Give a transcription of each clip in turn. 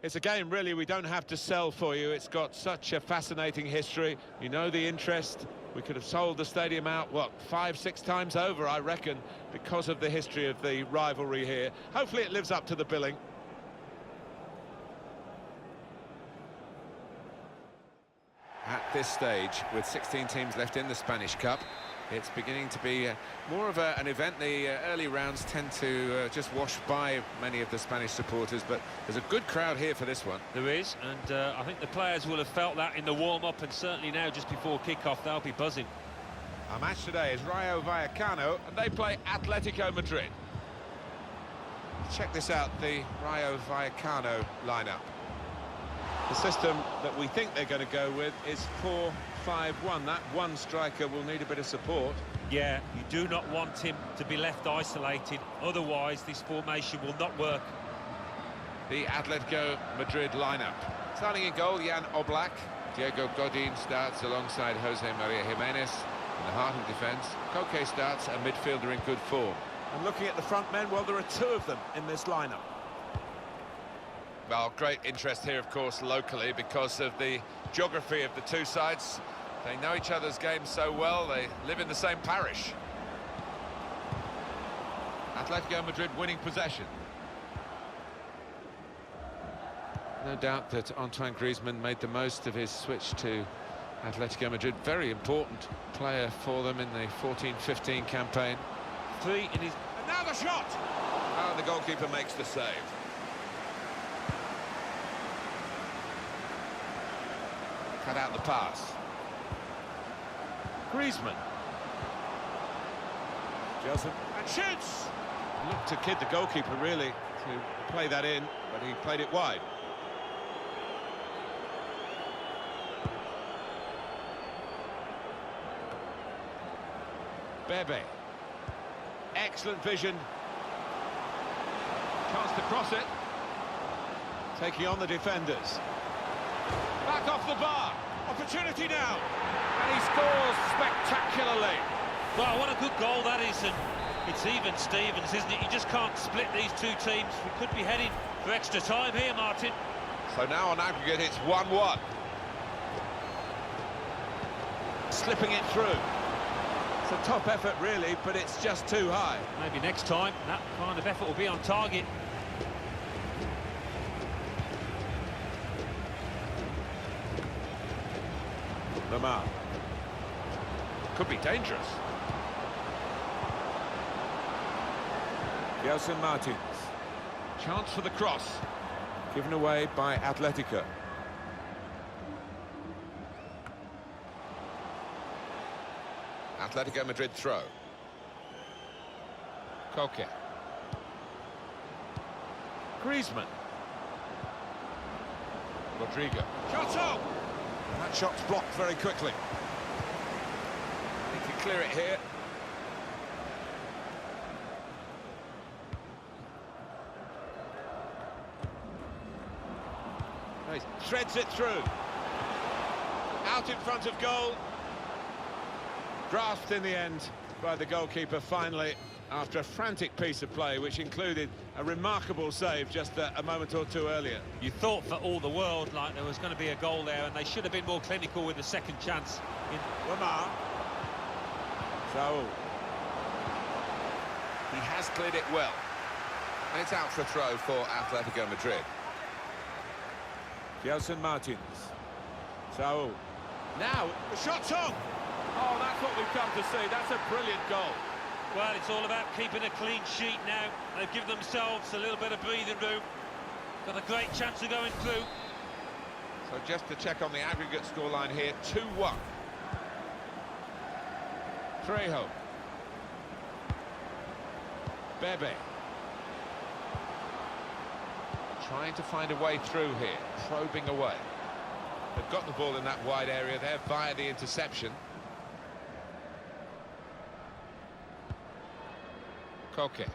It's a game, really, we don't have to sell for you. It's got such a fascinating history. You know the interest. We could have sold the stadium out, what, 5-6 times over, I reckon, because of the history of the rivalry here. Hopefully it lives up to the billing. At this stage, with 16 teams left in the Spanish Cup, it's beginning to be more of an event. The early rounds tend to just wash by many of the Spanish supporters, but there's a good crowd here for this one. There is, and I think the players will have felt that in the warm-up, and certainly now, just before kick-off, they'll be buzzing. Our match today is Rayo Vallecano, and they play Atletico Madrid. Check this out, the Rayo Vallecano lineup. The system that we think they're going to go with is 4-5-1. That one striker will need a bit of support. Yeah, you do not want him to be left isolated, otherwise this formation will not work. The Atletico Madrid lineup. Starting in goal, Jan Oblak. Diego Godin starts alongside Jose Maria Jimenez. In the heart of defence, Koke starts, a midfielder in good form. And looking at the front men, well, there are two of them in this lineup. Well, great interest here, of course, locally, because of the geography of the two sides. They know each other's games so well, they live in the same parish. Atletico Madrid winning possession. No doubt that Antoine Griezmann made the most of his switch to Atletico Madrid. Very important player for them in the 14-15 campaign. Three in his... And now the shot! And the goalkeeper makes the save. Cut out the pass. Griezmann. Joseph. And shoots! Looked to kid the goalkeeper, really, to play that in, but he played it wide. Bebe. Excellent vision. Chance to cross it. Taking on the defenders. Back off the bar. Opportunity now. And he scores spectacularly. Well, what a good goal that is, and it's even Stevens, isn't it? You just can't split these two teams. We could be heading for extra time here, Martin. So now on aggregate it's 1-1. Slipping it through. It's a top effort, really, but it's just too high. Maybe next time that kind of effort will be on target. Lamar. Could be dangerous. Gelson Martins. Chance for the cross. Given away by Atletico. Atletico Madrid throw. Koke. Griezmann. Rodrigo. Shot up! That shot's blocked very quickly. He can clear it here. He threads it through. Out in front of goal. Grasped in the end by the goalkeeper finally, after a frantic piece of play which included a remarkable save just a moment or two earlier. You thought for all the world like there was going to be a goal there, and they should have been more clinical with the second chance. Lamar. Saul. He has cleared it well. And it's out for a throw for Atletico Madrid. Gelson Martins. Saul. Now, the shot's on! Oh, that's what we've come to see. That's a brilliant goal. Well, it's all about keeping a clean sheet now. They've given themselves a little bit of breathing room. Got a great chance of going through. So just to check on the aggregate scoreline here, 2-1. Trejo. Bebe. Trying to find a way through here, probing away. They've got the ball in that wide area there via the interception. Koke.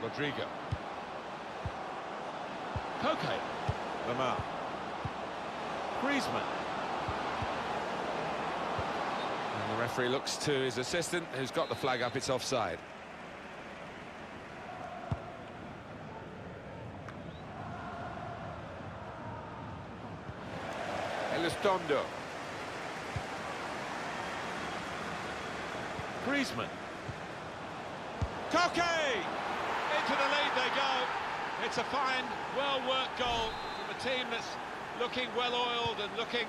Rodrigo. Koke. Lamar. Griezmann. And the referee looks to his assistant, who's got the flag up. It's offside. Elizondo. Griezmann. Koke! Into the lead they go. It's a fine, well-worked goal from a team that's looking well-oiled and looking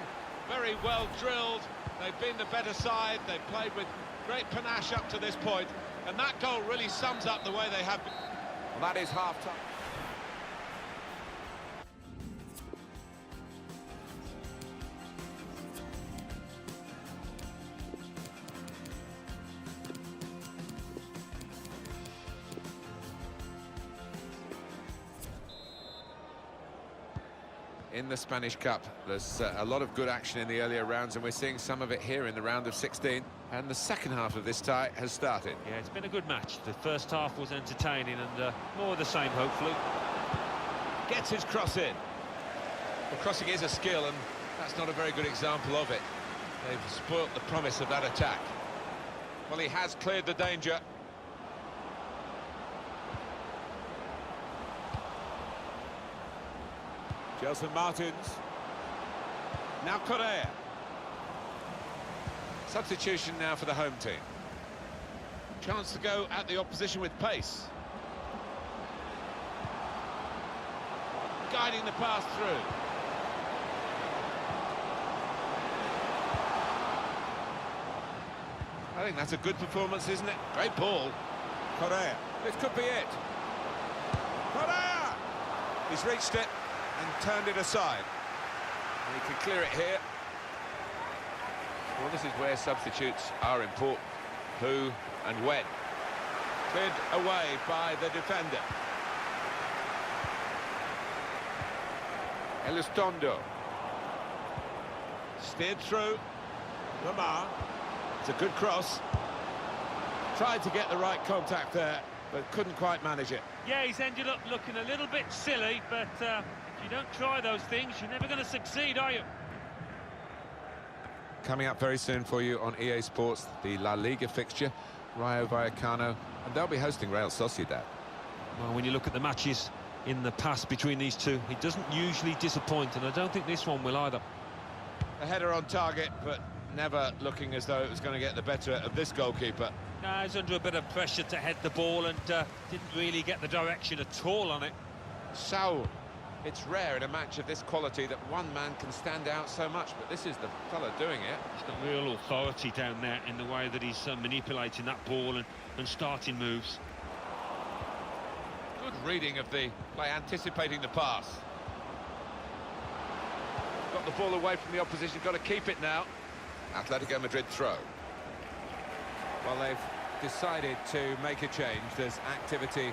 very well-drilled. They've been the better side. They've played with great panache up to this point, and that goal really sums up the way they have been. Well, that is half-time. In the Spanish Cup, there's a lot of good action in the earlier rounds, and we're seeing some of it here in the round of 16. And the second half of this tie has started. Yeah, it's been a good match. The first half was entertaining, and more of the same, hopefully. Gets his cross in. Well, crossing is a skill, and that's not a very good example of it. They've spoilt the promise of that attack. Well, he has cleared the danger. Gelson Martins. Now Correa. Substitution now for the home team. Chance to go at the opposition with pace. Guiding the pass through. I think that's a good performance, isn't it? Great ball. Correa. This could be it. Correa! He's reached it and turned it aside. And he can clear it here. Well, this is where substitutes are important. Who and when. Cleared away by the defender. Elizondo. Steered through. Lamar. It's a good cross. Tried to get the right contact there, but couldn't quite manage it. Yeah, he's ended up looking a little bit silly, but if you don't try those things, you're never going to succeed, are you? Coming up very soon for you on EA Sports, the La Liga fixture, Rayo Vallecano, and they'll be hosting Real Sociedad. Well, when you look at the matches in the past between these two, it doesn't usually disappoint, and I don't think this one will either. A header on target, but never looking as though it was going to get the better of this goalkeeper. No, he's under a bit of pressure to head the ball and didn't really get the direction at all on it. Saul. It's rare in a match of this quality that one man can stand out so much, but this is the fella doing it. He's got real authority down there in the way that he's manipulating that ball and starting moves. Good reading of the play, anticipating the pass. Got the ball away from the opposition, got to keep it now. Atletico Madrid throw. Well, they've decided to make a change. There's activity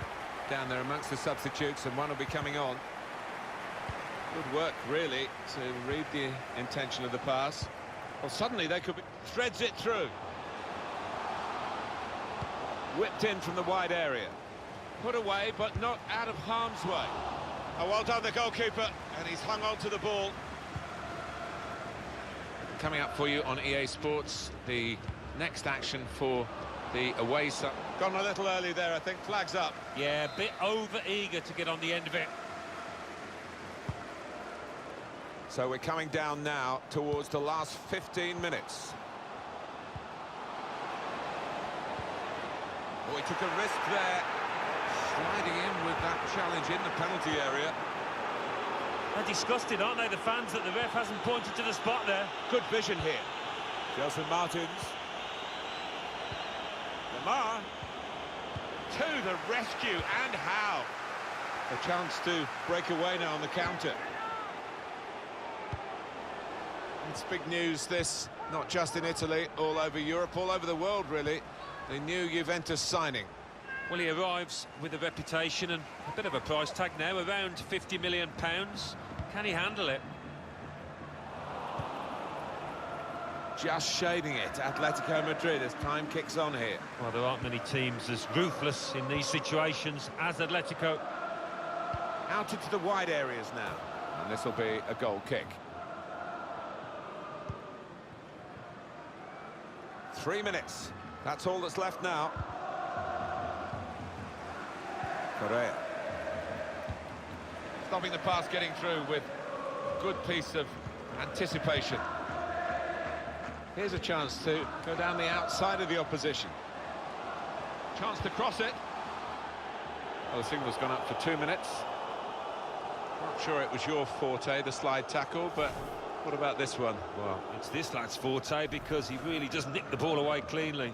down there amongst the substitutes, and one will be coming on. Good work, really, to read the intention of the pass. Well, suddenly they could be... Threads it through. Whipped in from the wide area. Put away, but not out of harm's way. Oh, well done, the goalkeeper, and he's hung on to the ball. Coming up for you on EA Sports, the next action for the away side. Gone a little early there, I think. Flags up. Yeah, a bit over-eager to get on the end of it. So we're coming down now towards the last 15 minutes. Oh, he took a risk there, sliding in with that challenge in the penalty area. They're disgusted, aren't they, the fans, that the ref hasn't pointed to the spot there. Good vision here. Gelson Martins. Lamar. To the rescue, and how? A chance to break away now on the counter. It's big news, this, not just in Italy, all over Europe, all over the world, really. The new Juventus signing. Well, he arrives with a reputation and a bit of a price tag now, around £50 million. Can he handle it? Just shading it, Atletico Madrid, as time kicks on here. Well, there aren't many teams as ruthless in these situations as Atletico. Out into the wide areas now, and this will be a goal kick. 3 minutes, that's all that's left now. Correa. Stopping the pass getting through with a good piece of Anticipation. Here's a chance to go down the outside of the opposition. Chance to cross it. Well, the signal's gone up for 2 minutes. Not sure it was your forte, the slide tackle, but what about this one? Well, it's this lad's forte because he really does nick the ball away cleanly.